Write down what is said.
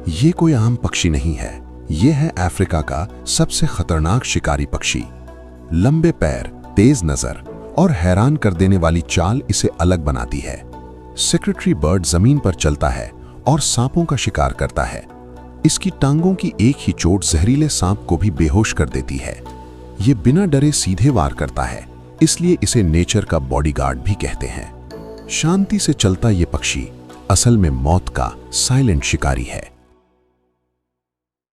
ये कोई आम पक्षी नहीं है, ये है अफ्रीका का सबसे खतरनाक शिकारी पक्षी। लंबे पैर, तेज नजर और हैरान कर देने वाली चाल इसे अलग बनाती है। सेक्रेटरी बर्ड जमीन पर चलता है और सांपों का शिकार करता है। इसकी टांगों की एक ही चोट जहरीले सांप को भी बेहोश कर देती है। ये बिना डरे सीधे वार करता है, इसलिए इसे नेचर का बॉडीगार्ड भी कहते हैं। शांति से चलता ये पक्षी असल में मौत का साइलेंट शिकारी है।